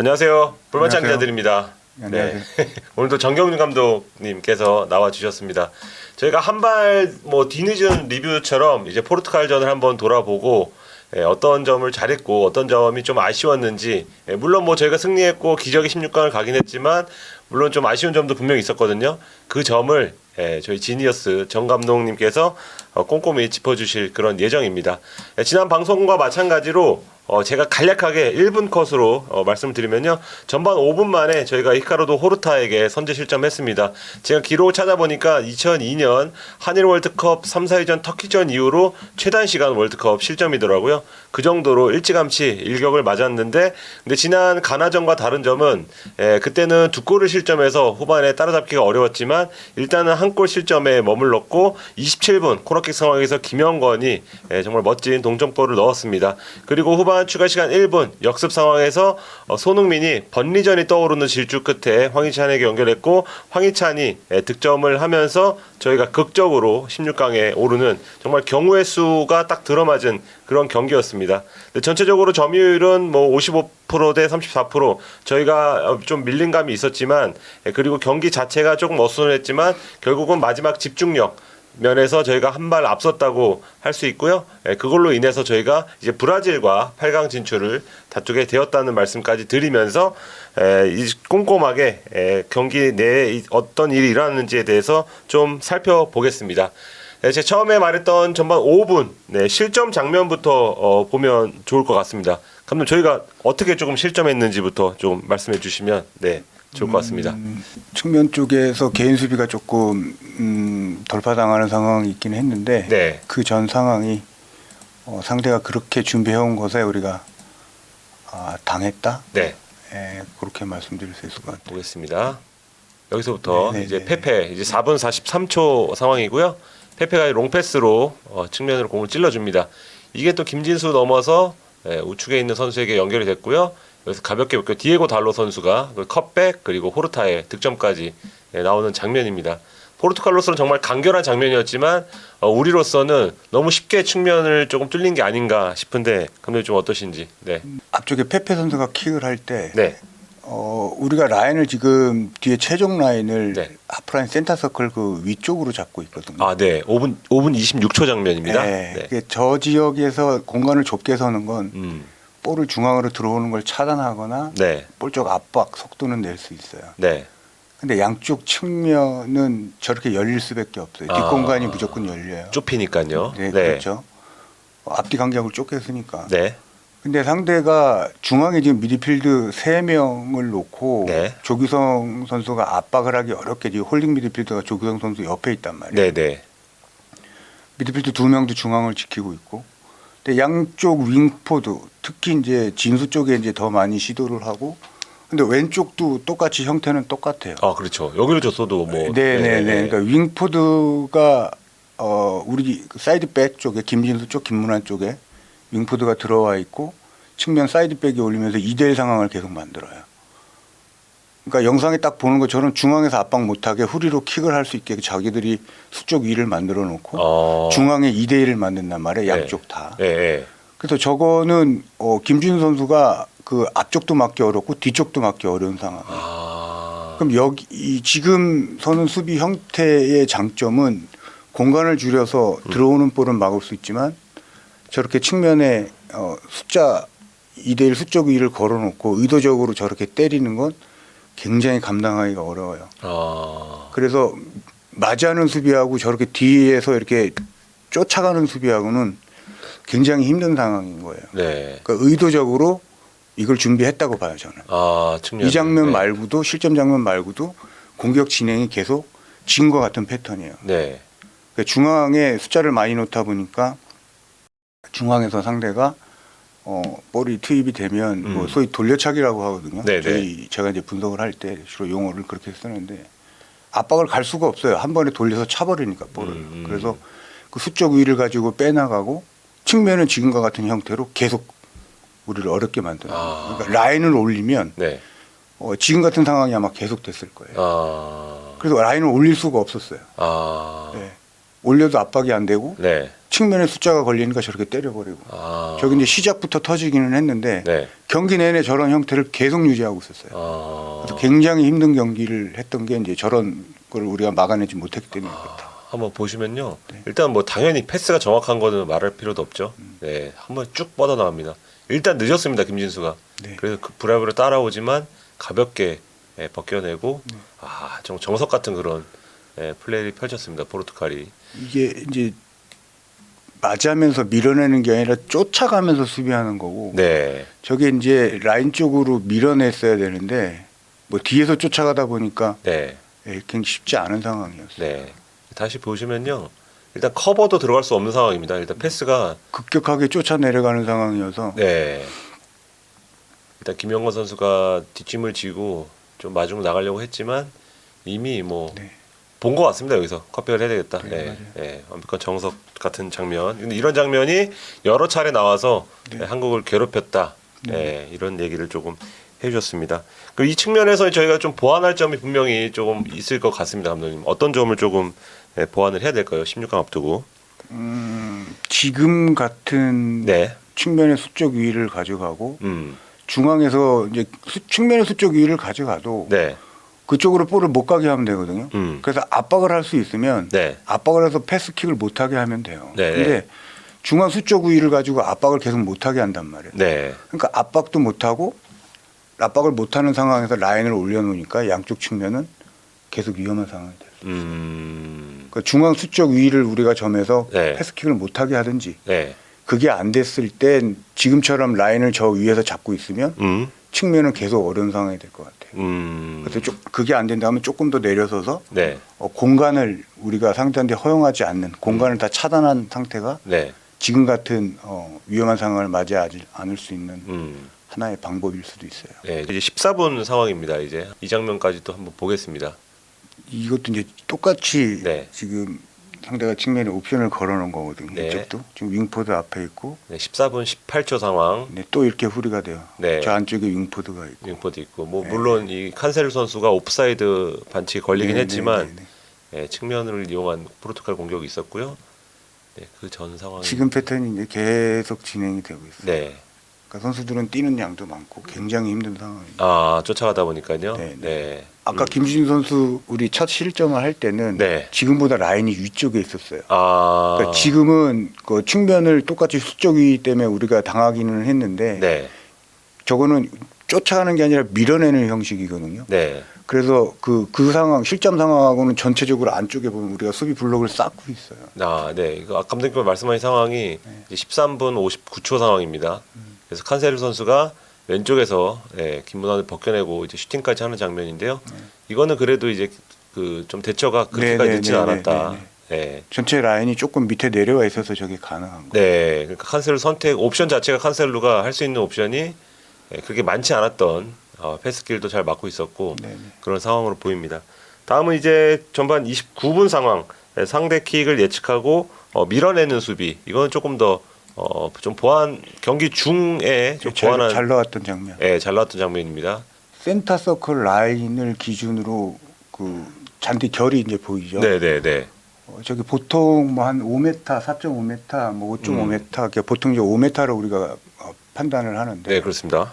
안녕하세요. 볼만찬 안녕하세요. 기자들입니다. 안녕하세요. 오늘도 정경준 감독님께서 나와 주셨습니다. 저희가 한발 뒤늦은 리뷰처럼 이제 포르투갈전을 한번 돌아보고 어떤 점을 잘했고 어떤 점이 좀 아쉬웠는지, 물론 저희가 승리했고 기적의 16강을 가긴 했지만 물론 좀 아쉬운 점도 분명히 있었거든요. 그 점을 저희 지니어스 정 감독님께서 꼼꼼히 짚어주실 그런 예정입니다. 지난 방송과 마찬가지로 제가 간략하게 1분 컷으로 말씀을 드리면요. 전반 5분 만에 저희가 히카르도 호르타에게 선제 실점했습니다. 제가 기록을 찾아보니까 2002년 한일 월드컵 3, 4위전 터키전 이후로 최단 시간 월드컵 실점이더라고요. 그 정도로 일찌감치 일격을 맞았는데, 근데 지난 가나전과 다른 점은 그때는 두 골을 실점해서 후반에 따라잡기가 어려웠지만 일단은 한 골 실점에 머물렀고 27분 코너킥 상황에서 김영건이 정말 멋진 동점골을 넣었습니다. 그리고 후반 추가 시간 1분 역습 상황에서 손흥민이 번리전이 떠오르는 질주 끝에 황희찬에게 연결했고 황희찬이 득점을 하면서 저희가 극적으로 16강에 오르는 정말 경우의 수가 딱 들어맞은 그런 경기였습니다. 근데 전체적으로 점유율은 55% 대 34%, 저희가 좀 밀린 감이 있었지만, 그리고 경기 자체가 조금 어수선했지만 결국은 마지막 집중력 면에서 저희가 한 발 앞섰다고 할 수 있고요. 그걸로 인해서 저희가 이제 브라질과 8강 진출을 다투게 되었다는 말씀까지 드리면서 꼼꼼하게 경기 내에 어떤 일이 일어났는지에 대해서 좀 살펴보겠습니다. 제가 처음에 말했던 전반 5분 실점 장면부터 보면 좋을 것 같습니다. 감독님, 저희가 어떻게 조금 실점했는지부터 좀 말씀해 주시면 좋을 것 같습니다. 측면 쪽에서 개인 수비가 조금 돌파당하는 상황이 있긴 했는데 그 전 상황이 상대가 그렇게 준비해온 것에 우리가 당했다? 그렇게 말씀드릴 수 있을 것 같아요. 보겠습니다. 여기서부터 이제 페페 이제 4분 43초 상황이고요. 페페가 롱패스로 측면으로 공을 찔러줍니다. 이게 또 김진수 넘어서 우측에 있는 선수에게 연결이 됐고요. 여기서 가볍게 디에고 달로 선수가 컷백 그리고 호르타의 득점까지 나오는 장면입니다. 포르투갈로서는 정말 간결한 장면이었지만 우리로서는 너무 쉽게 측면을 조금 뚫린 게 아닌가 싶은데 감독님 좀 어떠신지. 앞쪽에 페페 선수가 킥을 할 때 우리가 라인을 지금 뒤에 최종 라인을 하프라인 센터 서클 그 위쪽으로 잡고 있거든요. 5분 26초 장면입니다. 저 지역에서 공간을 좁게 서는 건 볼을 중앙으로 들어오는 걸 차단하거나 볼 쪽 압박 속도는 낼 수 있어요. 근데 양쪽 측면은 저렇게 열릴 수밖에 없어요. 뒷공간이 무조건 열려요. 좁히니까요. 그렇죠. 앞뒤 간격을 좁게 쓰니까. 근데 상대가 중앙에 지금 미드필드 3명을 놓고 조규성 선수가 압박을 하기 어렵게 지금 홀딩 미드필더가 조규성 선수 옆에 있단 말이에요. 미드필드 2명도 중앙을 지키고 있고. 근데 양쪽 윙포드 특히 이제 진수 쪽에 이제 더 많이 시도를 하고, 근데 왼쪽도 똑같이 형태는 똑같아요. 그렇죠. 여기로 줬어도 그러니까 윙포드가 우리 사이드백 쪽에 김진수 쪽, 김문환 쪽에 윙포드가 들어와 있고 측면 사이드백이 올리면서 2대1 상황을 계속 만들어요. 그러니까 영상에 딱 보는 것처럼 중앙에서 압박 못하게 후리로 킥을 할 수 있게 자기들이 수적 위를 만들어 놓고 중앙에 2대1을 만든단 말이에요. 양쪽 다. 그래서 저거는 김준수 선수가 그 앞쪽도 막기 어렵고 뒤쪽도 막기 어려운 상황이에요. 그럼 여기 지금 서는 수비 형태의 장점은 공간을 줄여서 들어오는 볼은 막을 수 있지만 저렇게 측면에 숫자 2대1 수적 위를 걸어놓고 의도적으로 저렇게 때리는 건 굉장히 감당하기가 어려워요. 그래서 맞이하는 수비하고 저렇게 뒤에서 이렇게 쫓아가는 수비하고는 굉장히 힘든 상황인 거예요. 그러니까 의도적으로 이걸 준비했다고 봐요, 저는. 이 장면 말고도 실점 장면 말고도 공격 진행이 계속 지금과 같은 패턴이에요. 그러니까 중앙에 숫자를 많이 놓다 보니까 중앙에서 상대가 볼이 투입이 되면 소위 돌려차기라고 하거든요. 제가 이제 분석을 할 때 주로 용어를 그렇게 쓰는데 압박을 갈 수가 없어요. 한 번에 돌려서 차버리니까 볼을. 그래서 그 수적 위를 가지고 빼나가고 측면은 지금과 같은 형태로 계속 우리를 어렵게 만드는 거예요. 그러니까 라인을 올리면 지금 같은 상황이 아마 계속 됐을 거예요. 그래서 라인을 올릴 수가 없었어요. 올려도 압박이 안 되고 측면에 숫자가 걸리니까 저렇게 때려버리고. 아. 저기 이제 시작부터 터지기는 했는데 네. 경기 내내 저런 형태를 계속 유지하고 있었어요. 아. 그래서 굉장히 힘든 경기를 했던 게 이제 저런 걸 우리가 막아내지 못했기 때문에 그렇다. 한번 보시면요. 네. 일단 뭐 당연히 패스가 정확한 거는 말할 필요도 없죠. 네, 한번 쭉 뻗어 나갑니다. 일단 늦었습니다, 김진수가. 네. 그래서 그 브라이브를 따라오지만 가볍게 벗겨내고 좀 정석 같은 그런 플레이를 펼쳤습니다, 포르투갈이. 이게 이제 맞으면서 밀어내는 게 아니라 쫓아가면서 수비하는 거고 네, 저게 이제 라인 쪽으로 밀어냈어야 되는데 뭐 뒤에서 쫓아가다 보니까 네, 굉장히 쉽지 않은 상황이었어요. 네. 다시 보시면요. 일단 커버도 들어갈 수 없는 상황입니다. 일단 패스가 급격하게 쫓아 내려가는 상황이어서 네. 일단 김영건 선수가 뒷짐을 지고 좀 마중 나가려고 했지만 이미 뭐 네. 본 것 같습니다. 여기서 컵백을 해야 되겠다. 네, 네, 맞아요. 네, 완벽한 정석 같은 장면. 근데 이런 장면이 여러 차례 나와서 네. 한국을 괴롭혔다. 네. 네, 이런 얘기를 조금 해주셨습니다. 그리고 이 측면에서 저희가 좀 보완할 점이 분명히 조금 있을 것 같습니다, 감독님. 어떤 점을 조금 보완을 해야 될까요? 16강 앞두고. 지금 같은 네, 측면의 수적 위를 가져가고 음, 중앙에서 이제 측면의 수적 위를 가져가도 네, 그쪽으로 볼을 못 가게 하면 되거든요. 그래서 압박을 할 수 있으면 네, 압박을 해서 패스킥을 못 하게 하면 돼요. 네, 근데 중앙 수적 우위를 가지고 압박을 계속 못 하게 한단 말이에요. 네, 그러니까 압박도 못 하고 압박을 못 하는 상황에서 라인을 올려놓으니까 양쪽 측면은 계속 위험한 상황이 돼요. 그러니까 중앙 수적 위를 우리가 점에서 네. 패스킥을 못 하게 하든지 네, 그게 안 됐을 땐 지금처럼 라인을 저 위에서 잡고 있으면 측면은 계속 어려운 상황이 될 것 같아요. 그래서 그게 안 된다면 조금 더 내려서서 네, 공간을 우리가 상대한테 허용하지 않는 공간을 다 차단한 상태가 네, 지금 같은 위험한 상황을 맞이하지 않을 수 있는 하나의 방법일 수도 있어요. 네. 이제 14분 상황입니다. 이제 이 장면까지 또 한번 보겠습니다. 이것도 이제 똑같이 네. 지금 상대가 측면에 옵션을 걸어놓은 거거든요. 네. 이쪽도 지금 윙포드 앞에 있고 네, 14분 18초 상황. 네, 또 이렇게 후리가 돼요. 네. 저 안쪽에 윙포드가 있고. 윙포드 있고 뭐 물론 이 칸셀 선수가 옵사이드 반칙이 걸리긴 네, 했지만 네, 네, 네, 측면을 이용한 포르투갈 공격이 있었고요. 네, 그 전 상황이 지금 패턴이 이제 계속 진행이 되고 있어요. 네. 그러니까 선수들은 뛰는 양도 많고 굉장히 힘든 상황입니다. 쫓아가다 보니까요. 네, 네. 아까 김주진 선수 우리 첫 실점을 할 때는 네. 지금보다 라인이 위쪽에 있었어요. 아. 그러니까 지금은 그 측면을 똑같이 수적 위 때문에 우리가 당하기는 했는데 네. 저거는 쫓아가는 게 아니라 밀어내는 형식이거든요. 네. 그래서 그 상황 실점 상황하고는 전체적으로 안쪽에 보면 우리가 수비 블록을 쌓고 있어요. 네. 이거 아까 감독님 말씀하신 상황이 이제 13분 59초 상황입니다. 그래서 칸세르 선수가 왼쪽에서 김문환을 벗겨내고 이제 슈팅까지 하는 장면인데요. 이거는 그래도 이제 그 좀 대처가 그렇게까지 늦진 않았다. 네. 전체 라인이 조금 밑에 내려와 있어서 저게 가능한 거예요. 네. 그러니까 칸셀루 선택 옵션 자체가 칸셀루가 할 수 있는 옵션이 그렇게 많지 않았던 패스길도 잘 막고 있었고 네네. 그런 상황으로 보입니다. 다음은 이제 전반 29분 상황. 상대 킥을 예측하고 밀어내는 수비. 이거는 조금 더 좀 보완 경기 중에 좀 보완한 잘 나왔던 장면. 잘 나왔던 장면입니다. 센터 서클 라인을 기준으로 그 잔디 결이 이제 보이죠. 네. 저기 보통 뭐 한 5m, 4.5m, 뭐 5.5m, 보통 이제 5m로 우리가 판단을 하는데 네, 그렇습니다.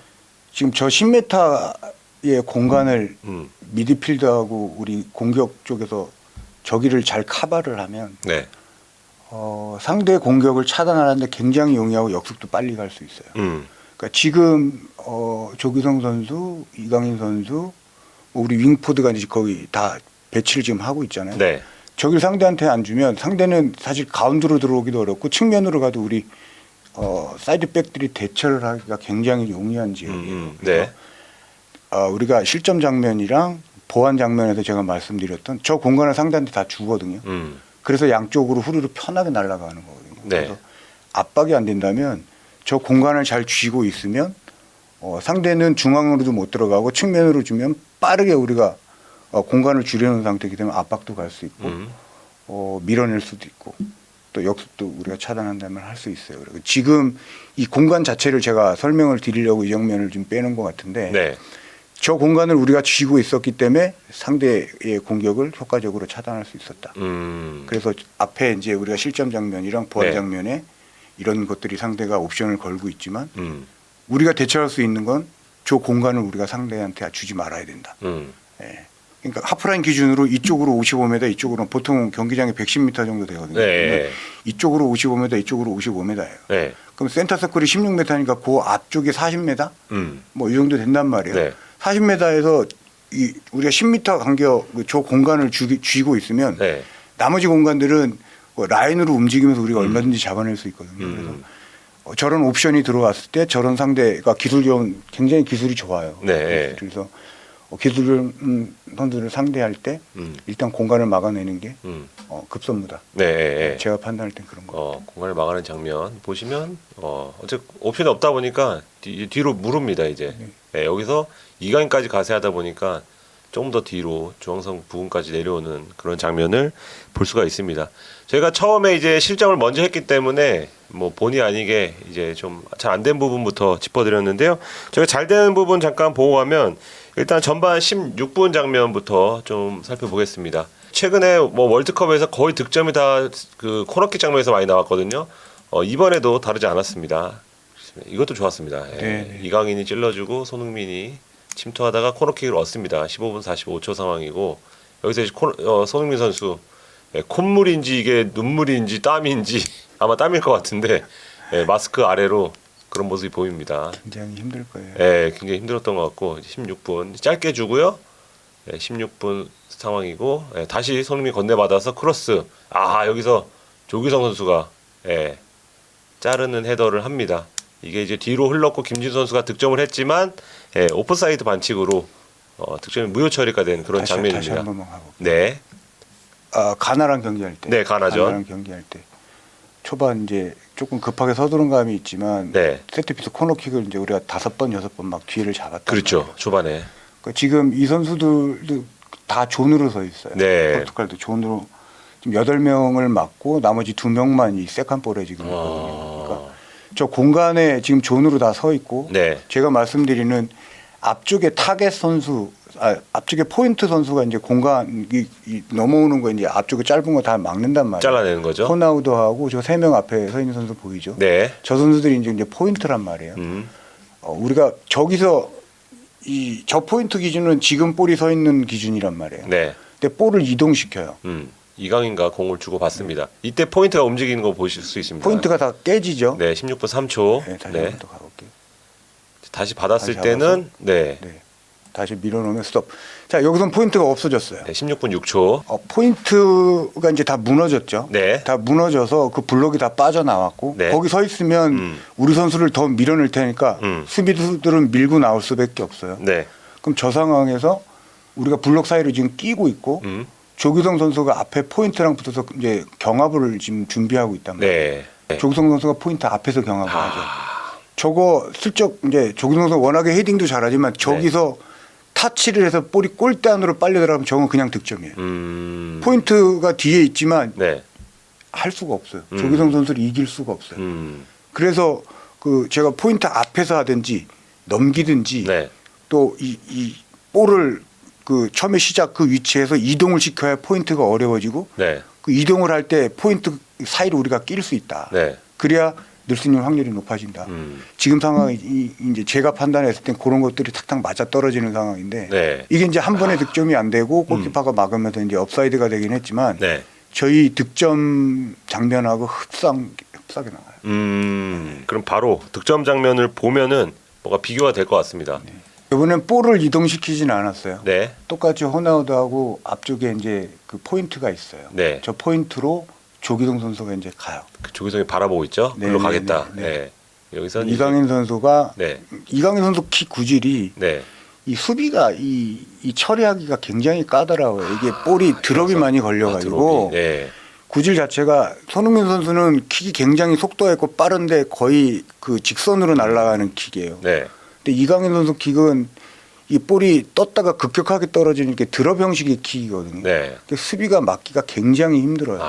지금 저 10m의 공간을 미드필더하고 우리 공격 쪽에서 저기를 잘 커버를 하면 네. 상대 공격을 차단하는데 굉장히 용이하고 역습도 빨리 갈 수 있어요. 그러니까 지금 조기성 선수, 이강인 선수, 우리 윙포드가 이제 거의 다 배치를 지금 하고 있잖아요. 네. 저기를 상대한테 안 주면 상대는 사실 가운데로 들어오기도 어렵고 측면으로 가도 우리 사이드백들이 대처를 하기가 굉장히 용이한 지역이에요. 네. 우리가 실점 장면이랑 보완 장면에서 제가 말씀드렸던 저 공간을 상대한테 다 주거든요. 그래서 양쪽으로 후루룩 편하게 날아가는 거거든요. 네. 그래서 압박이 안 된다면 저 공간을 잘 쥐고 있으면 상대는 중앙으로도 못 들어가고 측면으로 주면 빠르게 우리가 공간을 줄여놓은 상태이기 때문에 압박도 갈 수 있고 밀어낼 수도 있고 또 역습도 우리가 차단한다면 할 수 있어요. 그리고 지금 이 공간 자체를 제가 설명을 드리려고 이 장면을 좀 빼는 것 같은데 네. 저 공간을 우리가 쥐고 있었기 때문에 상대의 공격을 효과적으로 차단할 수 있었다. 그래서 앞에 이제 우리가 실점 장면이랑 보완 네. 장면에 이런 것들이 상대가 옵션을 걸고 있지만 음. 우리가 대처할 수 있는 건 저 공간을 우리가 상대한테 주지 말아야 된다. 예. 그러니까 하프라인 기준으로 이쪽으로 55m, 이쪽으로 보통 경기장이 110m 정도 되거든요. 네. 이쪽으로 55m, 이쪽으로 55m예요. 네. 그럼 센터 서클이 16m니까 그 앞쪽이 40m? 뭐 이 정도 된단 말이에요. 네. 40m에서 우리가 10m 간격 저 공간을 쥐고 있으면 네. 나머지 공간들은 라인으로 움직이면서 우리가 얼마든지 잡아낼 수 있거든요. 그래서 저런 옵션이 들어왔을 때 저런 상대가 굉장히 기술이 좋아요. 네. 그래서 기술 선수를 상대할 때 일단 공간을 막아내는 게 급선무다. 네. 제가 판단할 땐 그런 거. 공간을 막아낸 장면 보시면 어째 옵션이 없다 보니까 뒤로 무릅니다 이제. 네, 여기서 이강인까지 가세하다 보니까 조금 더 뒤로 중앙선 부근까지 내려오는 그런 장면을 볼 수가 있습니다. 저희가 처음에 이제 실점을 먼저 했기 때문에 뭐 본의 아니게 이제 좀 잘 안 된 부분부터 짚어드렸는데요. 저희가 잘 되는 부분 잠깐 보고 가면 일단 전반 16분 장면부터 좀 살펴보겠습니다. 최근에 뭐 월드컵에서 거의 득점이 다 그 코너킥 장면에서 많이 나왔거든요. 이번에도 다르지 않았습니다. 이것도 좋았습니다. 예. 네. 이강인이 찔러주고 손흥민이 침투하다가 코너킥을 얻습니다. 15분 45초 상황이고 여기서 이제 손흥민 선수 콧물인지 이게 눈물인지 땀인지 아마 땀일 것 같은데 마스크 아래로 그런 모습이 보입니다. 굉장히 힘들 거예요. 굉장히 힘들었던 것 같고 16분 짧게 주고요. 16분 상황이고 다시 손흥민 건네받아서 크로스. 여기서 조규성 선수가 자르는 헤더를 합니다. 이게 이제 뒤로 흘렀고 김진 선수가 득점을 했지만 오프사이드 반칙으로 득점이 무효 처리가 된 그런 다시 장면입니다. 한 번만 가볼게요. 네. 가나랑 경기할 때. 네, 가나전. 가나랑 경기할 때. 초반 이제 조금 급하게 서두른 감이 있지만 네. 세트피스 코너킥을 이제 우리가 5번, 6번 막 기회를 잡았다. 그렇죠. 초반에. 지금 이 선수들도 다 존으로 서 있어요. 네. 포르투갈도 존으로 지금 8명을 맞고 나머지 2명만 이 세컨볼에 지금 있거든요. 그러니까 저 공간에 지금 존으로 다 서 있고 네. 제가 말씀드리는 앞쪽에 타겟 선수, 앞쪽에 포인트 선수가 이제 공간 넘어오는 거 이제 앞쪽에 짧은 거 다 막는단 말이에요. 잘라내는 거죠. 호나우도하고 저 3명 앞에 서 있는 선수 보이죠? 네. 저 선수들이 이제 포인트란 말이에요. 우리가 저기서 저 포인트 기준은 지금 볼이 서 있는 기준이란 말이에요. 네. 근데 볼을 이동시켜요. 이강인과 공을 주고 받습니다. 이때 포인트가 움직이는 거 보실 수 있습니다. 포인트가 다 깨지죠. 네, 16분 3초. 네, 다시 네. 한번 더 가볼게요. 다시 받았을 다시 때는 네. 다시 밀어넣으면 스톱. 자, 여기선 포인트가 없어졌어요. 네, 16분 6초. 포인트가 이제 다 무너졌죠. 네. 다 무너져서 그 블록이 다 빠져나왔고 네. 거기 서 있으면 우리 선수를 더 밀어낼 테니까 수비수들은 밀고 나올 수밖에 없어요. 네. 그럼 저 상황에서 우리가 블록 사이를 지금 끼고 있고 조규성 선수가 앞에 포인트랑 붙어서 이제 경합을 지금 준비하고 있단 말이에요. 네. 조규성 선수가 포인트 앞에서 경합을 하죠. 저거 슬쩍 이제 조규성 선수 워낙에 헤딩도 잘하지만 저기서 타치를 해서 볼이 골대 안으로 빨려 들어가면 저건 그냥 득점이에요. 포인트가 뒤에 있지만 네. 할 수가 없어요. 조규성 선수를 이길 수가 없어요. 그래서 그 제가 포인트 앞에서 하든지 넘기든지 네. 또 이 볼을 그 처음에 시작 그 위치에서 이동을 시켜야 포인트가 어려워지고 네. 그 이동을 할 때 포인트 사이를 우리가 낄 수 있다. 네. 그래야 늘 수 있는 확률이 높아진다. 지금 상황이 이제 제가 판단했을 땐 그런 것들이 탁탁 맞아 떨어지는 상황인데 네. 이게 이제 한 번에 득점이 안 되고 골키퍼가 막으면서 이제 업사이드가 되긴 했지만 네. 저희 득점 장면하고 흡사하게 나와요. 그럼 바로 득점 장면을 보면은 뭐가 비교가 될 것 같습니다. 네. 이번엔 볼을 이동시키진 않았어요. 네. 똑같이 호나우드하고 앞쪽에 이제 그 포인트가 있어요. 네. 저 포인트로 조기동 선수가 이제 가요. 그 조규성이 바라보고 있죠. 네, 글로 네, 가겠다. 네, 네. 네. 여기서 이강인 선수가 네. 이강인 선수 키 구질이 네. 이 수비가 이 처리하기가 굉장히 까다로워요. 이게 볼이 드롭이 많이 걸려가지고 드롭이. 네. 구질 자체가 손흥민 선수는 킥이 굉장히 속도가 있고 빠른데 거의 그 직선으로 날아가는 킥이에요. 네. 근데 이강인 선수 킥은 이 볼이 떴다가 급격하게 떨어지는 게 드롭 형식의 킥이거든요. 네. 수비가 막기가 굉장히 힘들어요.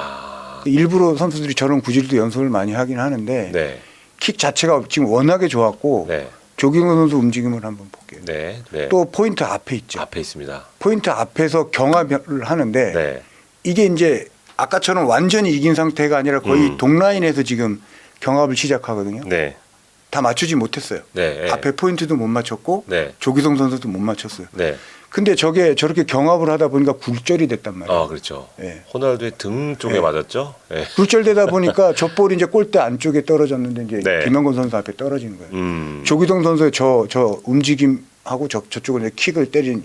일부러 선수들이 저런 구질도 연습을 많이 하긴 하는데 네. 킥 자체가 지금 워낙에 좋았고 네. 조기성 선수 움직임을 한번 볼게요. 네. 네. 또 포인트 앞에 있죠. 앞에 있습니다. 포인트 앞에서 경합을 하는데 네. 이게 이제 아까처럼 완전히 이긴 상태가 아니라 거의 동라인에서 지금 경합을 시작하거든요. 네. 다 맞추지 못했어요. 네. 앞에 포인트도 못 맞췄고 네. 조기성 선수도 못 맞췄어요. 네. 근데 저게 저렇게 경합을 하다 보니까 굴절이 됐단 말이에요. 아, 그렇죠. 예. 호날두의 등 쪽에 네. 맞았죠. 네. 굴절되다 보니까 저 볼이 이제 골대 안쪽에 떨어졌는데 이제 네. 김영건 선수 앞에 떨어지는 거예요. 음. 조기성 선수의 저 움직임하고 저쪽으로 이제 킥을 때린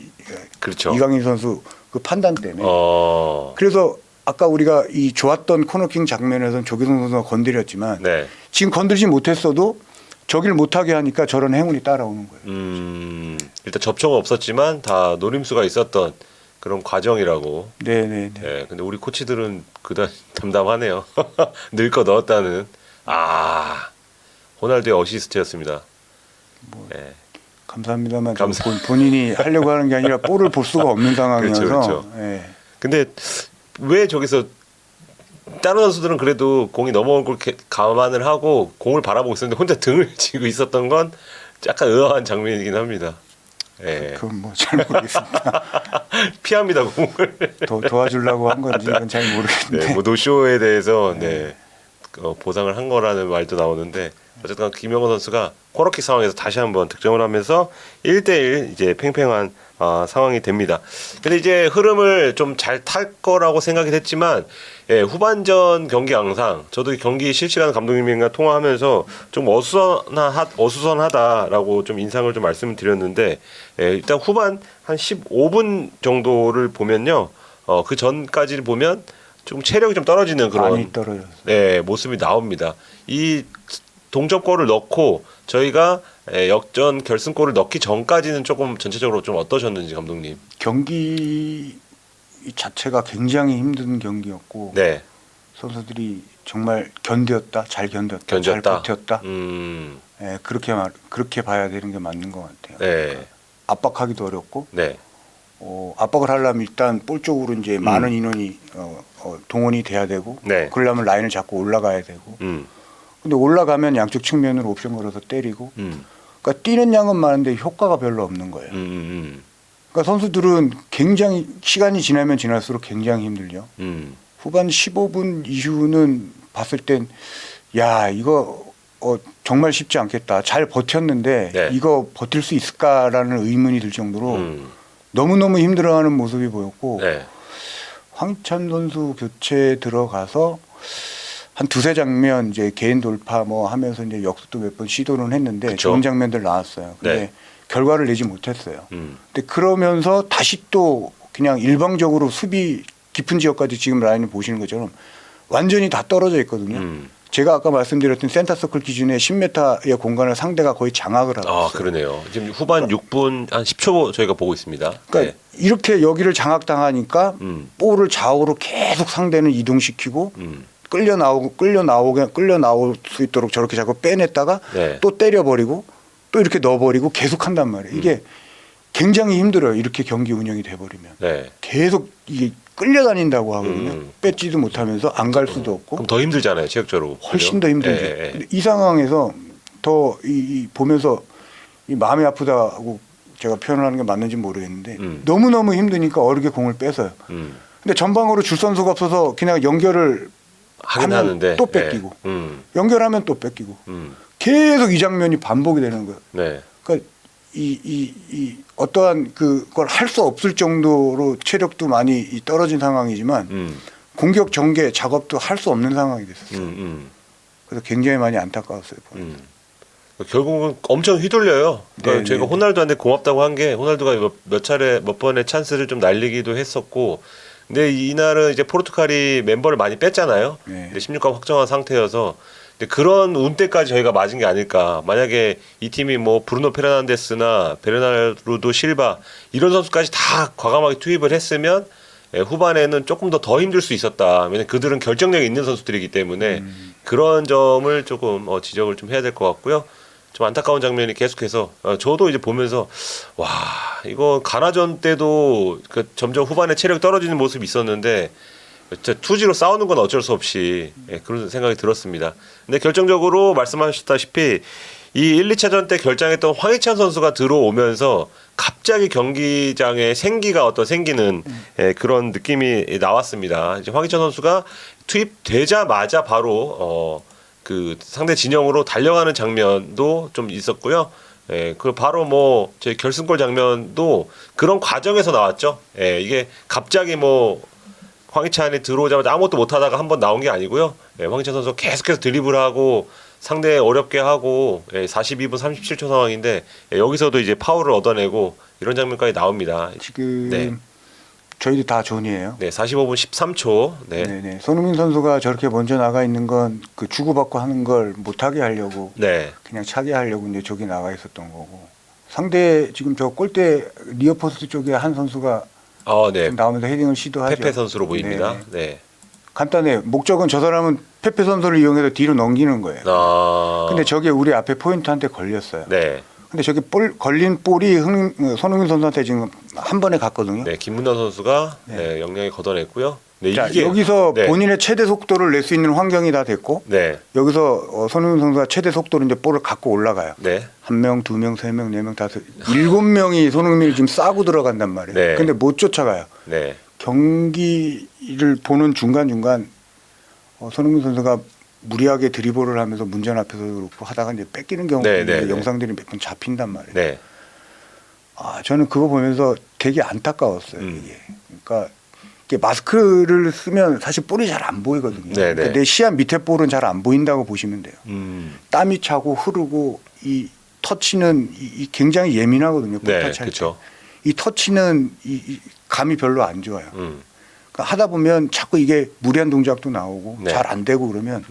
그렇죠. 이강인 선수 그 판단 때문에. 어. 그래서 아까 우리가 이 좋았던 코너킹 장면에서는 조기성 선수가 건드렸지만 네. 지금 건들지 못했어도 저길 못하게 하니까 저런 행운이 따라오는 거예요. 일단 접촉은 없었지만 다 노림수가 있었던 그런 과정이라고. 네네네. 네. 근데 우리 코치들은 그다 담담하네요. 늘 거 넣었다는. 아. 호날두의 어시스트였습니다. 네. 감사합니다만 감사- 본인이 하려고 하는 게 아니라 볼을 볼 수가 없는 상황이어서. 그렇죠. 예. 근데 왜 저기서 다른 선수들은 그래도 공이 넘어올 걸 감안을 하고 공을 바라보고 있었는데 혼자 등을 지고 있었던 건 약간 의아한 장면이긴 합니다. 예. 그건 뭐 잘 모르겠습니다. 피합니다 공을. 도와주려고 한 건지 그건 잘 모르겠는데. 네, 뭐 노쇼에 대해서 네, 보상을 한 거라는 말도 나오는데 어쨌든 김영건 선수가 코너킥 상황에서 다시 한번 득점을 하면서 1대1 이제 팽팽한 상황이 됩니다. 근데 이제 흐름을 좀 잘 탈 거라고 생각이 됐지만 예, 후반전 경기 양상 저도 경기 실시간 감독님과 통화하면서 좀 어수선하다라고 좀 인상을 좀 말씀을 드렸는데 예, 일단 후반 한 15분 정도를 보면요. 그 전까지를 보면 좀 체력이 좀 떨어지는 그런 많이 떨어졌어요. 네, 모습이 나옵니다. 이 동점골을 넣고 저희가 역전 결승골을 넣기 전까지는 조금 전체적으로 좀 어떠셨는지 감독님. 경기 자체가 굉장히 힘든 경기였고 네, 선수들이 정말 잘 견뎠다, 잘 견뎠다. 버텼다. 예, 그렇게 봐야 되는 게 맞는 것 같아요. 네, 압박하기도 어렵고 네, 압박을 하려면 일단 볼 쪽으로 이제 많은 인원이 동원이 돼야 되고 네. 그러려면 라인을 잡고 올라가야 되고 음, 근데 올라가면 양쪽 측면으로 옵션 걸어서 때리고 음, 그러니까 뛰는 양은 많은데 효과가 별로 없는 거예요. 그러니까 선수들은 굉장히 시간이 지나면 지날수록 굉장히 힘들죠. 후반 15분 이후는 봤을 땐 야 이거 정말 쉽지 않겠다. 잘 버텼는데 네. 이거 버틸 수 있을까라는 의문이 들 정도로 너무너무 힘들어하는 모습이 보였고 네, 황희찬 선수 교체 들어가서 한 두세 장면 이제 개인 돌파 뭐 하면서 이제 역습도 몇 번 시도는 했는데 그쵸. 좋은 장면들 나왔어요. 근데 네. 결과를 내지 못했어요. 근데 그러면서 다시 또 그냥 일방적으로 수비 깊은 지역까지 지금 라인을 보시는 것처럼 완전히 다 떨어져 있거든요. 제가 아까 말씀드렸던 센터 서클 기준에 10m의 공간을 상대가 거의 장악을 하고 있어요. 그러네요. 지금 후반 6분 한 10초 저희가 보고 있습니다. 그러니까 이렇게 여기를 장악당하니까 볼을 좌우로 계속 상대는 이동시키고 끌려 나올 수 있도록 저렇게 자꾸 빼냈다가 네. 또 때려버리고 또 이렇게 넣어버리고 계속 한단 말이에요. 이게 굉장히 힘들어요. 이렇게 경기 운영이 돼버리면 네. 계속 이게 끌려다닌다고 하거든요. 뺏지도 못하면서 안 갈 수도 없고 그럼 더 힘들잖아요, 체력적으로. 훨씬 그죠? 더 힘들죠. 예, 예. 근데 이 상황에서 더 보면서 이 마음이 아프다고 제가 표현을 하는 게 맞는지 모르겠는데 너무너무 힘드니까 어렵게 공을 뺏어요. 근데 전방으로 줄 선수가 없어서 그냥 연결을 하긴 하면 하는데 또 뺏기고 네. 연결하면 또 뺏기고 음. 계속 이 장면이 반복이 되는 거예요. 네. 그러니까 이 어떠한 그걸 할 수 없을 정도로 체력도 많이 떨어진 상황이지만 공격 전개 작업도 할 수 없는 상황이 됐었어요. 그래서 굉장히 많이 안타까웠어요. 결국은 엄청 휘둘려요. 그러니까 네, 제가 네. 호날두한테 고맙다고 한 게 호날두가 몇 번의 찬스를 좀 날리기도 했었고, 근데 이날은 이제 포르투갈이 멤버를 많이 뺐잖아요. 네. 근데 16강 확정한 상태여서 근데 그런 운때까지 저희가 맞은 게 아닐까. 만약에 이 팀이 뭐 브루노 페르난데스나 베르나르도 실바 이런 선수까지 다 과감하게 투입을 했으면 후반에는 조금 더 힘들 수 있었다. 왜냐면 그들은 결정력이 있는 선수들이기 때문에 그런 점을 조금 지적을 좀 해야 될 것 같고요. 좀 안타까운 장면이 계속해서 저도 이제 보면서 와 이거 가나전 때도 점점 후반에 체력이 떨어지는 모습이 있었는데 진짜 투지로 싸우는 건 어쩔 수 없이 그런 생각이 들었습니다. 근데 결정적으로 말씀하셨다시피 이 1, 2차전 때 결장했던 황희찬 선수가 들어오면서 갑자기 경기장에 생기는 그런 느낌이 나왔습니다. 이제 황희찬 선수가 투입되자마자 바로 그 상대 진영으로 달려가는 장면도 좀 있었고요. 그 바로 뭐 제 결승골 장면도 그런 과정에서 나왔죠. 이게 갑자기 뭐 황희찬이 들어오자마자 아무것도 못하다가 한번 나온 게 아니고요. 황희찬 선수 계속해서 드리블하고 상대 어렵게 하고 42분 37초 상황인데 여기서도 이제 파울을 얻어내고 이런 장면까지 나옵니다. 지금 네. 저희도 다 존이에요. 네, 45분 13초. 네. 네네. 손흥민 선수가 저렇게 먼저 나가 있는 건 그 주고받고 하는 걸 못하게 하려고 네. 그냥 차게 하려고 이제 저기 나가 있었던 거고. 상대 지금 저 골대 리어포스트 쪽에 한 선수가 네. 지금 나오면서 헤딩을 시도하죠. 페페 선수로 보입니다. 네네. 네. 간단해요. 목적은 저 사람은 페페 선수를 이용해서 뒤로 넘기는 거예요. 근데 저게 우리 앞에 포인트한테 걸렸어요. 네. 근데 저게 걸린 볼이 손흥민 선수한테 지금 한 번에 갔거든요. 네, 김문현 선수가 영향이 걷어냈고요. 네, 자, 이게 여기서 네. 본인의 최대 속도를 낼 수 있는 환경이 다 됐고 네. 여기서 손흥민 선수가 최대 속도로 이제 볼을 갖고 올라가요. 네. 한 명, 두 명, 세 명, 네 명, 다섯, 7명이 손흥민을 지금 싸고 들어간단 말이에요. 네. 근데 못 쫓아가요. 네. 경기를 보는 중간중간 손흥민 선수가 무리하게 드리블을 하면서 문전 앞에서 그렇고 하다가 이제 뺏기는 경우가 네, 있는데 네, 네. 영상들이 몇 번 잡힌단 말이에요. 네. 저는 그거 보면서 되게 안타까웠어요. 이게. 그러니까 이게 마스크를 쓰면 사실 볼이 잘 안 보이거든요. 네, 네. 그러니까 내 시야 밑에 볼은 잘 안 보인다고 보시면 돼요. 땀이 차고 흐르고 이 터치는 이 굉장히 예민하거든요. 볼 네, 터치할 그렇죠. 때. 이 터치는 이 감이 별로 안 좋아요. 음. 그러니까 하다 보면 자꾸 이게 무리한 동작도 나오고 네. 잘 안 되고 그러면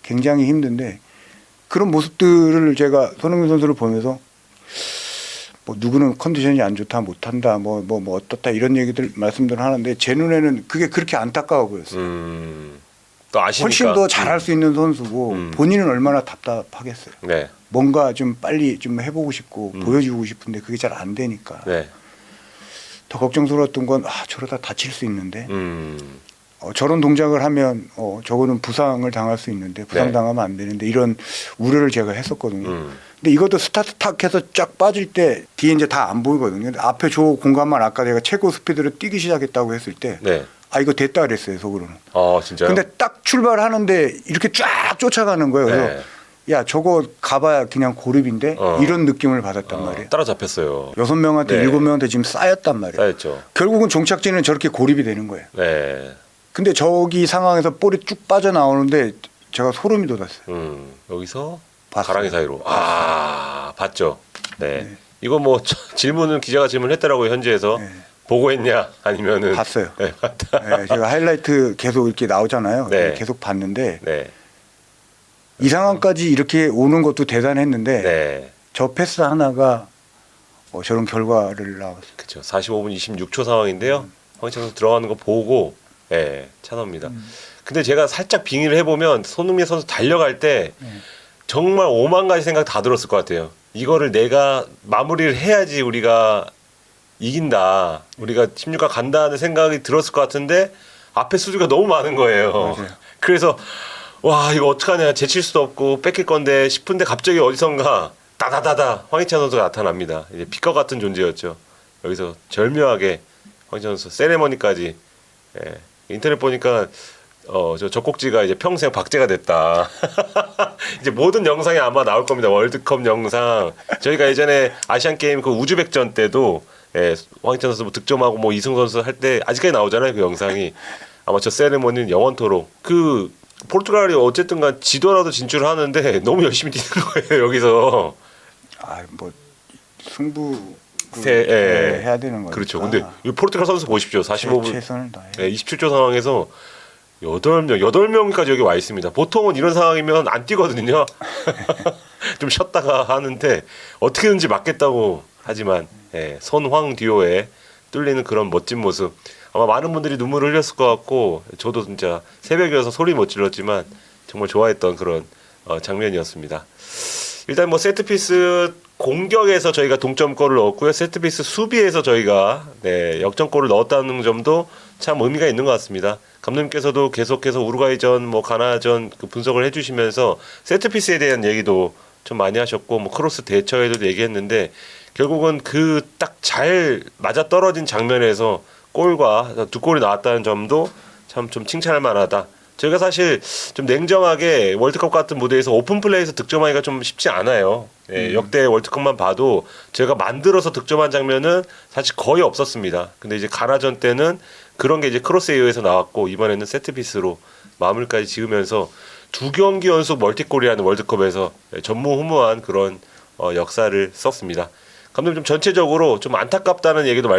굉장히 힘든데 그런 모습들을 제가 손흥민 선수를 보면서 뭐 누구는 컨디션이 안 좋다 못한다 뭐 어떻다 이런 얘기들 말씀들을 하는데 제 눈에는 그게 그렇게 안타까워 보였어요. 또 아시니까 훨씬 더 잘할 수 있는 선수고 본인은 얼마나 답답하겠어요. 네. 뭔가 좀 빨리 좀 해보고 싶고 보여주고 싶은데 그게 잘 안 되니까 네. 더 걱정스러웠던 건 저러다 다칠 수 있는데 음. 저런 동작을 하면 저거는 부상을 당할 수 있는데 부상 네. 당하면 안 되는데 이런 우려를 제가 했었거든요. 근데 이것도 스타트 탁 해서 쫙 빠질 때 뒤에 이제 다 안 보이거든요. 근데 앞에 저 공간만 아까 내가 최고 스피드로 뛰기 시작했다고 했을 때 네. 이거 됐다 그랬어요 속으로는. 진짜요? 근데 딱 출발하는데 이렇게 쫙 쫓아가는 거예요. 그래서 네. 야 저거 가봐야 그냥 고립인데 이런 느낌을 받았단 말이에요. 따라잡혔어요. 6명한테 네. 7명한테 지금 쌓였단 말이에요. 쌓였죠. 결국은 종착지는 저렇게 고립이 되는 거예요. 네. 근데 저기 상황에서 볼이 쭉 빠져나오는데 제가 소름이 돋았어요. 여기서 봤어요. 가랑이 사이로. 봤죠. 네. 이거 뭐 질문은 기자가 질문했더라고요 현지에서. 네. 보고 했냐 아니면은 봤어요. 네, 봤다. 네, 제가 하이라이트 계속 이렇게 나오잖아요. 네. 계속 봤는데 네. 이 상황까지 이렇게 오는 것도 대단했는데 네. 저 패스 하나가 저런 결과를 낳았어요. 그렇죠. 45분 26초 상황인데요. 황희찬 선수 들어가는 거 보고 찬호입니다. 근데 제가 살짝 빙의를 해보면 손흥민 선수 달려갈 때 정말 5만 가지 생각 다 들었을 것 같아요. 이거를 내가 마무리를 해야지 우리가 이긴다. 우리가 16강 간다는 생각이 들었을 것 같은데 앞에 수비가 너무 많은 거예요. 맞아요. 그래서 와 이거 어떡하냐 제칠 수도 없고 뺏길 건데 싶은데 갑자기 어디선가 다다다다 황희찬 선수가 나타납니다. 이제 빛과 같은 존재였죠. 여기서 절묘하게 황희찬 선수 세레머니까지 인터넷 보니까 저 젖꼭지가 이제 평생 박제가 됐다. 이제 모든 영상이 아마 나올 겁니다. 월드컵 영상. 저희가 예전에 아시안 게임 그 우즈벡전 때도 황희찬 선수 뭐 득점하고 뭐 이승우 선수 할 때 아직까지 나오잖아요. 그 영상이. 아마 저 세레머니는 영원토록 그 포르투갈이 어쨌든간 지더라도 진출을 하는데 너무 열심히 뛰는 거예요. 여기서. 뭐 승부 해야 되는 거니까. 그렇죠. 근데 이 포르투갈 선수 보십시오. 45분 최선을 다해. 27초 상황에서 8명까지 여기 와 있습니다. 보통은 이런 상황이면 안 뛰거든요. 좀 쉬었다가 하는데 어떻게든지 맞겠다고 하지만 손황 듀오에 뚫리는 그런 멋진 모습. 아마 많은 분들이 눈물을 흘렸을 것 같고 저도 진짜 새벽이어서 소리 못 질렀지만 정말 좋아했던 그런 장면이었습니다. 일단 뭐 세트피스 공격에서 저희가 동점골을 넣었고요. 세트피스 수비에서 저희가 역전골을 넣었다는 점도 참 의미가 있는 것 같습니다. 감독님께서도 계속해서 우루과이전, 뭐 가나전 그 분석을 해주시면서 세트피스에 대한 얘기도 좀 많이 하셨고 뭐 크로스 대처에도 얘기했는데 결국은 그 딱 잘 맞아 떨어진 장면에서 골과 두 골이 나왔다는 점도 참 좀 칭찬할 만하다. 저희가 사실 좀 냉정하게 월드컵 같은 무대에서 오픈 플레이에서 득점하기가 좀 쉽지 않아요. 예, 역대 월드컵만 봐도 제가 만들어서 득점한 장면은 사실 거의 없었습니다. 근데 이제 가나전 때는 그런 게 이제 크로스에 의해서 나왔고 이번에는 세트피스로 마무리까지 지으면서 두 경기 연속 멀티골이라는 월드컵에서 전무후무한 그런 역사를 썼습니다. 감독님 좀 전체적으로 좀 안타깝다는 얘기도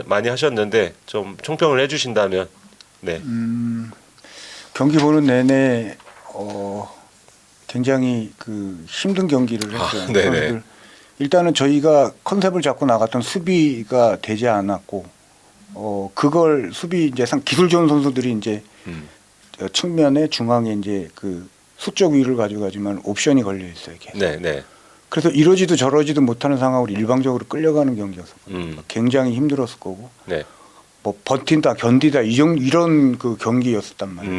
많이 하셨는데 좀 총평을 해주신다면. 네. 경기 보는 내내 굉장히 그 힘든 경기를 했어요. 네네. 선수들. 일단은 저희가 컨셉을 잡고 나갔던 수비가 되지 않았고 그걸 수비 이제 기술 좋은 선수들이 이제 측면에 중앙에 이제 그 수적 위를 가져가지만 옵션이 걸려 있어요. 계속. 네. 그래서 이러지도 저러지도 못하는 상황으로 일방적으로 끌려가는 경기였었거든요. 굉장히 힘들었을 거고 네. 뭐 버틴다 견디다 이런 그 경기였었단 말이에요.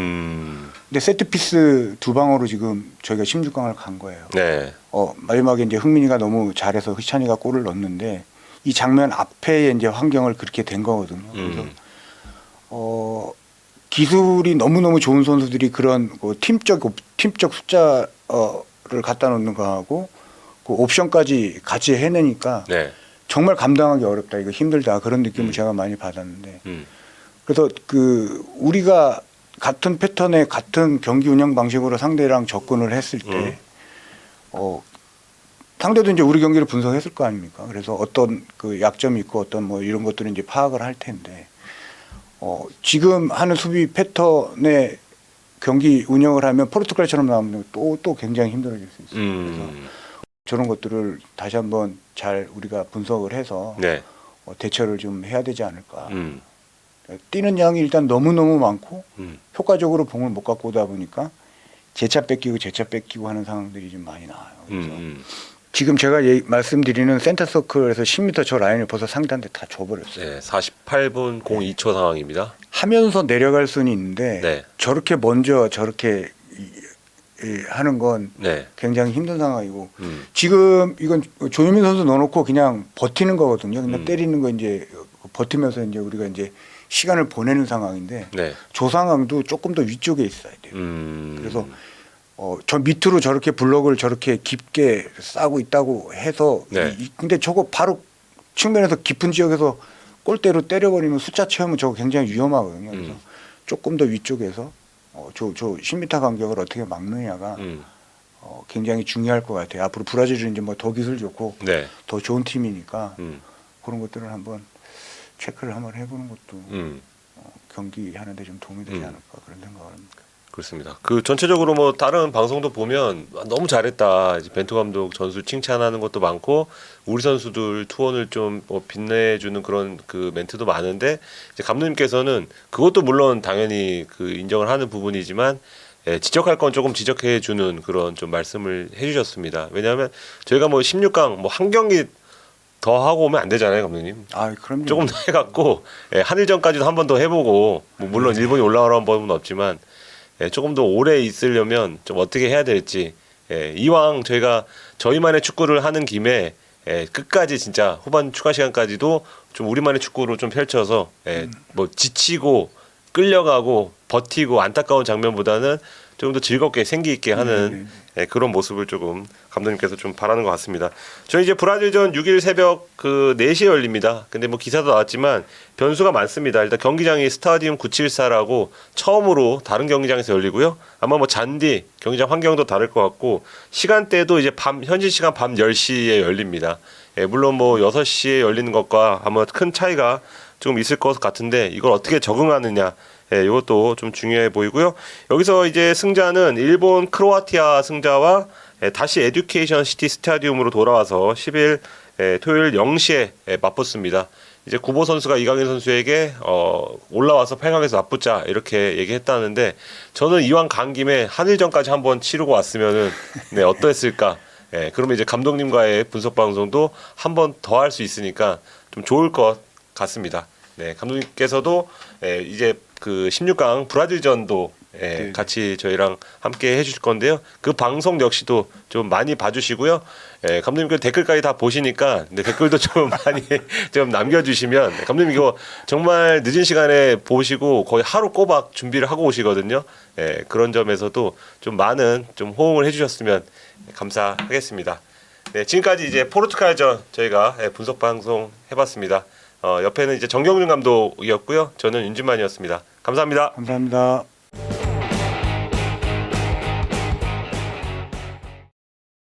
근데 세트피스 두 방으로 지금 저희가 16강을 간 거예요. 네. 마지막에 이제 흥민이가 너무 잘해서 희찬이가 골을 넣었는데 이 장면 앞에 이제 환경을 그렇게 된 거거든요. 그래서 기술이 너무너무 좋은 선수들이 그런 팀적 숫자를 갖다 놓는 거하고 그 옵션까지 같이 해내니까 네. 정말 감당하기 어렵다. 이거 힘들다. 그런 느낌을 제가 많이 받았는데 그래서 그 우리가 같은 패턴의 같은 경기 운영 방식으로 상대랑 접근을 했을 때 상대도 이제 우리 경기를 분석했을 거 아닙니까? 그래서 어떤 그 약점이 있고 어떤 뭐 이런 것들을 이제 파악을 할 텐데 지금 하는 수비 패턴의 경기 운영을 하면 포르투갈처럼 나오면 또 굉장히 힘들어질 수 있어요. 그래서 저런 것들을 다시 한번 잘 우리가 분석을 해서 네. 대처를 좀 해야 되지 않을까. 뛰는 양이 일단 너무너무 많고 효과적으로 공을 못 갖고 오다 보니까 재차 뺏기고 하는 상황들이 좀 많이 나와요. 그래서 지금 제가 말씀드리는 센터 서클에서 10m 저 라인을 벗어 상대한테 다 줘버렸어요. 네. 48분 02초 상황입니다. 하면서 내려갈 수는 있는데 네. 저렇게 먼저 저렇게 하는 건 네. 굉장히 힘든 상황이고 지금 이건 조현민 선수 넣어놓고 그냥 버티는 거거든요. 그냥 때리는 거 이제 버티면서 이제 우리가 이제 시간을 보내는 상황인데 네. 저 상황도 조금 더 위쪽에 있어야 돼요. 그래서 저 밑으로 저렇게 블록을 저렇게 깊게 싸고 있다고 해서 네. 근데 저거 바로 측면에서 깊은 지역에서 골대로 때려버리면 숫자 채우면 저거 굉장히 위험하거든요. 그래서 조금 더 위쪽에서 저 10m 간격을 어떻게 막느냐가 굉장히 중요할 것 같아요. 앞으로 브라질은 이제 뭐 더 기술 좋고 네. 더 좋은 팀이니까 그런 것들을 한번 체크를 한번 해보는 것도 경기 하는데 좀 도움이 되지 않을까 그런 생각을 합니다. 그렇습니다. 그 전체적으로 뭐 다른 방송도 보면 너무 잘했다. 이제 벤투 감독 전술 칭찬하는 것도 많고 우리 선수들 투혼을 좀뭐 빛내주는 그런 그 멘트도 많은데 이제 감독님께서는 그것도 물론 당연히 그 인정을 하는 부분이지만 지적할 건 조금 지적해 주는 그런 좀 말씀을 해주셨습니다. 왜냐하면 저희가 뭐 16강 뭐 한 경기 더 하고 오면 안 되잖아요, 감독님. 그럼요. 조금 더 해갖고 한일전까지도 한 번 더 해보고 뭐 물론 일본이 올라오라는 법은 없지만 조금 더 오래 있으려면 좀 어떻게 해야 될지 이왕 저희가 저희만의 축구를 하는 김에 끝까지 진짜 후반 추가 시간까지도 좀 우리만의 축구로 좀 펼쳐서 뭐 지치고 끌려가고 버티고 안타까운 장면보다는 좀 더 즐겁게 생기 있게 하는 그런 모습을 조금 감독님께서 좀 바라는 것 같습니다. 저희 이제 브라질전 6일 새벽 그 4시에 열립니다. 근데 뭐 기사도 나왔지만 변수가 많습니다. 일단 경기장이 스타디움 974라고 처음으로 다른 경기장에서 열리고요. 아마 뭐 잔디, 경기장 환경도 다를 것 같고 시간대도 이제 현지 시간 밤 10시에 열립니다. 물론 뭐 6시에 열리는 것과 아마 큰 차이가 좀 있을 것 같은데 이걸 어떻게 적응하느냐 이것도 좀 중요해 보이고요. 여기서 이제 승자는 일본 크로아티아 승자와 다시 에듀케이션 시티 스타디움으로 돌아와서 10일 토요일 0시에 맞붙습니다. 이제 구보 선수가 이강인 선수에게 올라와서 8강에서 맞붙자 이렇게 얘기했다는데 저는 이왕 간 김에 한일전까지 한번 치르고 왔으면은 어떠했을까? 그러면 이제 감독님과의 분석 방송도 한 번 더 할 수 있으니까 좀 좋을 것 같습니다. 감독님께서도 이제 그 16강 브라질전도 네. 같이 저희랑 함께 해주실 건데요. 그 방송 역시도 좀 많이 봐주시고요. 감독님 그 댓글까지 다 보시니까 댓글도 좀 많이 좀 남겨주시면 감독님 이거 정말 늦은 시간에 보시고 거의 하루 꼬박 준비를 하고 오시거든요. 그런 점에서도 좀 많은 좀 호응을 해주셨으면 감사하겠습니다. 네, 지금까지 이제 포르투갈전 저희가 분석 방송 해봤습니다. 옆에는 이제 정경준 감독이었고요. 저는 윤준만이었습니다. 감사합니다. 감사합니다.